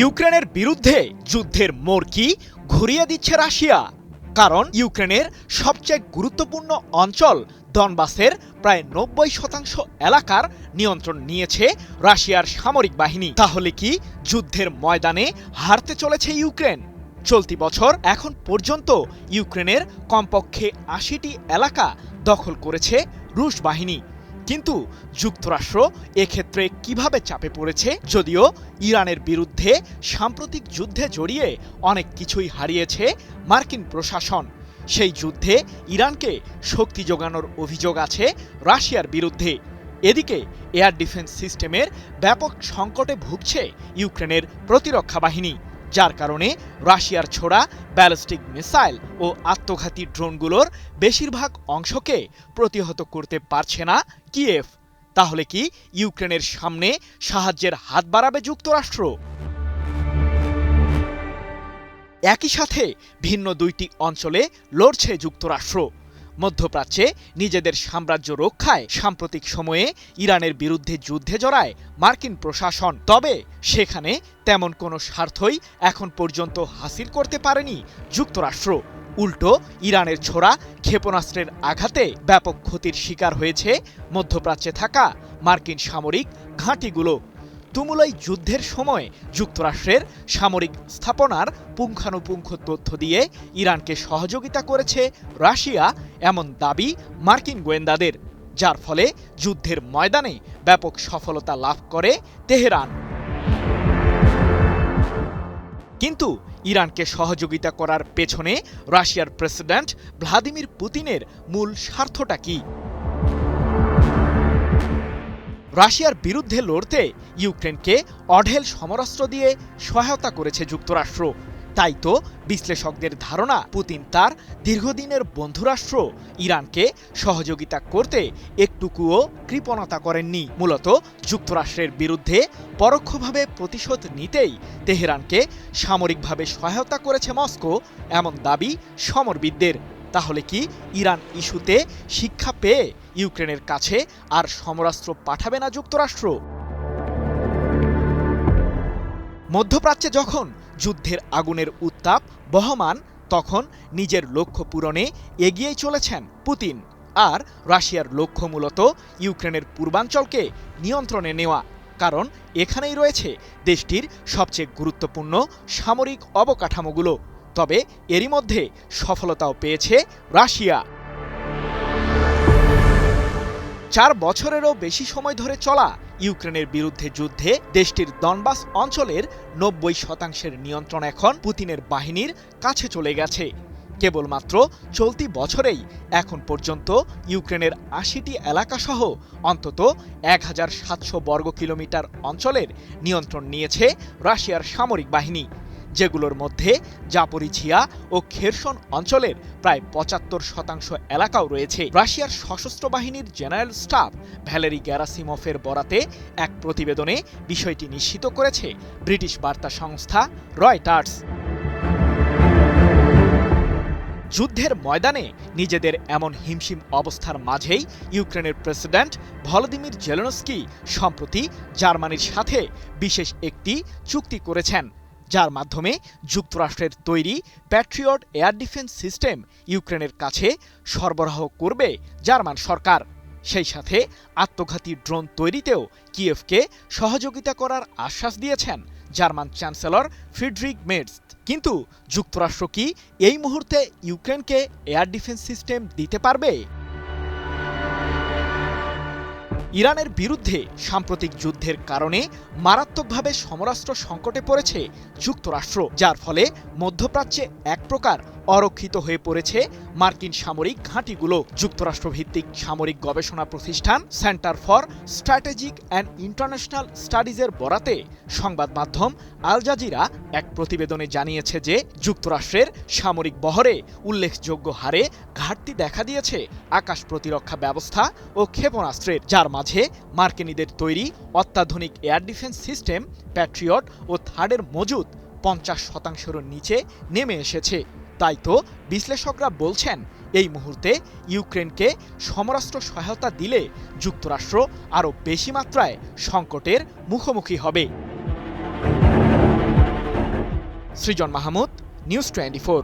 ইউক্রেনের বিরুদ্ধে যুদ্ধের মোড় কি ঘুরিয়ে দিচ্ছে রাশিয়া। কারণ ইউক্রেনের সবচেয়ে গুরুত্বপূর্ণ অঞ্চল ডনবাসের প্রায় ৯০% এলাকার নিয়ন্ত্রণ নিয়েছে রাশিয়ার সামরিক বাহিনী। তাহলে কি যুদ্ধের ময়দানে হারতে চলেছে ইউক্রেন? চলতি বছর এখন পর্যন্ত ইউক্রেনের কমপক্ষে ৮০টি এলাকা দখল করেছে রুশ বাহিনী। কিন্তু যুক্তরাষ্ট্র এক্ষেত্রে কিভাবে চাপে পড়েছে? যদিও ইরানের বিরুদ্ধে সাম্প্রতিক যুদ্ধে জড়িয়ে অনেক কিছুই হারিয়েছে মার্কিন প্রশাসন, সেই যুদ্ধে ইরানকে শক্তি যোগানোর অভিযোগ আছে রাশিয়ার বিরুদ্ধে। এদিকে এয়ার ডিফেন্স সিস্টেমের ব্যাপক সংকটে ভুগছে ইউক্রেনের প্রতিরক্ষা বাহিনী, যার কারণে রাশিয়ার ছোড়া ব্যালিস্টিক মিসাইল ও আত্মঘাতী ড্রোনগুলোর বেশিরভাগ অংশকে প্রতিহত করতে পারছে না কিয়েভ। তাহলে কি ইউক্রেনের সামনে সাহায্যের হাত বাড়াবে যুক্তরাষ্ট্র? একই সাথে ভিন্ন দুইটি অঞ্চলে লড়ছে যুক্তরাষ্ট্র। মধ্যপ্রাচ্যে নিজেদের সাম্রাজ্য রক্ষায় সাম্প্রতিক সময়ে ইরানের বিরুদ্ধে যুদ্ধে জড়ায় মার্কিন প্রশাসন। তবে সেখানে তেমন কোনো স্বার্থই এখন পর্যন্ত হাসিল করতে পারেনি যুক্তরাষ্ট্র। উল্টো ইরানের ছোড়া ক্ষেপণাস্ত্রের আঘাতে ব্যাপক ক্ষতির শিকার হয়েছে মধ্যপ্রাচ্যে থাকা মার্কিন সামরিক ঘাঁটিগুলো। তুমুল যুদ্ধের সময় যুক্তরাষ্ট্রের সামরিক স্থাপনার পুঙ্খানুপুঙ্খ তথ্য দিয়ে ইরানকে সহযোগিতা করেছে রাশিয়া, এমন দাবি মার্কিন গোয়েন্দাদের, যার ফলে যুদ্ধের ময়দানে ব্যাপক সফলতা লাভ করে তেহরান। কিন্তু ইরানকে সহযোগিতা করার পেছনে রাশিয়ার প্রেসিডেন্ট ভ্লাদিমির পুতিনের মূল স্বার্থটা কি? রাশিয়ার বিরুদ্ধে লড়তে ইউক্রেনকে অঢেল সমরাস্ত্র দিয়ে সহায়তা করেছে যুক্তরাষ্ট্র। তাই তো বিশ্লেষকদের ধারণা, পুতিন তার দীর্ঘদিনের বন্ধুরাষ্ট্র ইরানকে সহযোগিতা করতে একটুকুও কৃপণতা করেননি। মূলত যুক্তরাষ্ট্রের বিরুদ্ধে পরোক্ষভাবে প্রতিশোধ নিতেই তেহরানকে সামরিকভাবে সহায়তা করেছে মস্কো, এমন দাবি সমরবিদদের। তাহলে কি ইরান ইস্যুতে শিক্ষা পেয়ে ইউক্রেনের কাছে আর সমরাস্ত্র পাঠাবে না যুক্তরাষ্ট্র? মধ্যপ্রাচ্যে যখন যুদ্ধের আগুনের উত্তাপ বহমান, তখন নিজের লক্ষ্য পূরণে এগিয়েই চলেছেন পুতিন। আর রাশিয়ার লক্ষ্য মূলত ইউক্রেনের পূর্বাঞ্চলকে নিয়ন্ত্রণে নেওয়া, কারণ এখানেই রয়েছে দেশটির সবচেয়ে গুরুত্বপূর্ণ সামরিক অবকাঠামোগুলো। তবে এরই মধ্যে সফলতাও পেয়েছে রাশিয়া। ৪ বছরেরও বেশি সময় ধরে চলা ইউক্রেনের বিরুদ্ধে যুদ্ধে দেশটির ডনবাস অঞ্চলের ৯০% নিয়ন্ত্রণ এখন পুতিনের বাহিনীর কাছে চলে গেছে। কেবলমাত্র চলতি বছরেই এখন পর্যন্ত ইউক্রেনের ৮০টি এলাকাসহ অন্তত ১,৭০০ বর্গ কিলোমিটার অঞ্চলের নিয়ন্ত্রণ নিয়েছে রাশিয়ার সামরিক বাহিনী, যেগুলোর মধ্যে জাপোরিঝিয়া ও খেরসন অঞ্চলের প্রায় ৭৫% এলাকাও রয়েছে। রাশিয়ার সশস্ত্র বাহিনীর জেনারেল স্টাফ ভ্যালেরি গ্যারাসিমফের বরাতে এক প্রতিবেদনে বিষয়টি নিশ্চিত করেছে ব্রিটিশ বার্তা সংস্থা রয়টার্স। যুদ্ধের ময়দানে নিজেদের এমন হিমশিম অবস্থার মাঝেই ইউক্রেনের প্রেসিডেন্ট ভলোদিমির জেলেনস্কি সম্প্রতি জার্মানির সাথে বিশেষ একটি চুক্তি করেছেন, যার মাধ্যমে যুক্তরাষ্ট্রের তৈরি প্যাট্রিয়ট এয়ার ডিফেন্স সিস্টেম ইউক্রেনের কাছে সরবরাহ করবে জার্মান সরকার। সেই সাথে আত্মঘাতী ড্রোন তৈরিতেও কিয়েভকে সহযোগিতা করার আশ্বাস দিয়েছেন জার্মান চ্যান্সেলর ফ্রিডরিখ মের্জ। কিন্তু যুক্তরাষ্ট্র কি এই মুহূর্তে ইউক্রেনকে এয়ার ডিফেন্স সিস্টেম দিতে পারবে? ইরানের বিরুদ্ধে সাম্প্রতিক যুদ্ধের কারণে মারাত্মকভাবে সমরাস্ত্র সংকটে পড়েছে যুক্তরাষ্ট্র, যার ফলে মধ্যপ্রাচ্যে এক প্রকার অরক্ষিত হয়ে পড়েছে মার্কিন সামরিক ঘাঁটিগুলো। যুক্তরাষ্ট্রভিত্তিক সামরিক গবেষণা প্রতিষ্ঠান centre for strategic and international স্টাডিজের বরাতে সংবাদ মাধ্যম আল জাজিরা এক প্রতিবেদনে জানিয়েছে যে যুক্তরাষ্ট্রের সামরিক বহরে উল্লেখযোগ্য হারে ঘাটতি দেখা দিয়েছে আকাশ প্রতিরক্ষা ব্যবস্থা ও ক্ষেপণাস্ত্রের, যার মাঝে মার্কিনীদের তৈরি অত্যাধুনিক এয়ার ডিফেন্স সিস্টেম প্যাট্রিয়ট ও থার্ডের মজুদ ৫০%-এরও নিচে নেমে এসেছে। তাই তো বিশ্লেষকরা বলছেন, এই মুহূর্তে ইউক্রেনকে সমরাস্ত্র সহায়তা দিলে যুক্তরাষ্ট্র আরও বেশি মাত্রায় সংকটের মুখোমুখি হবে। সৃজন মাহমুদ, নিউজ 24।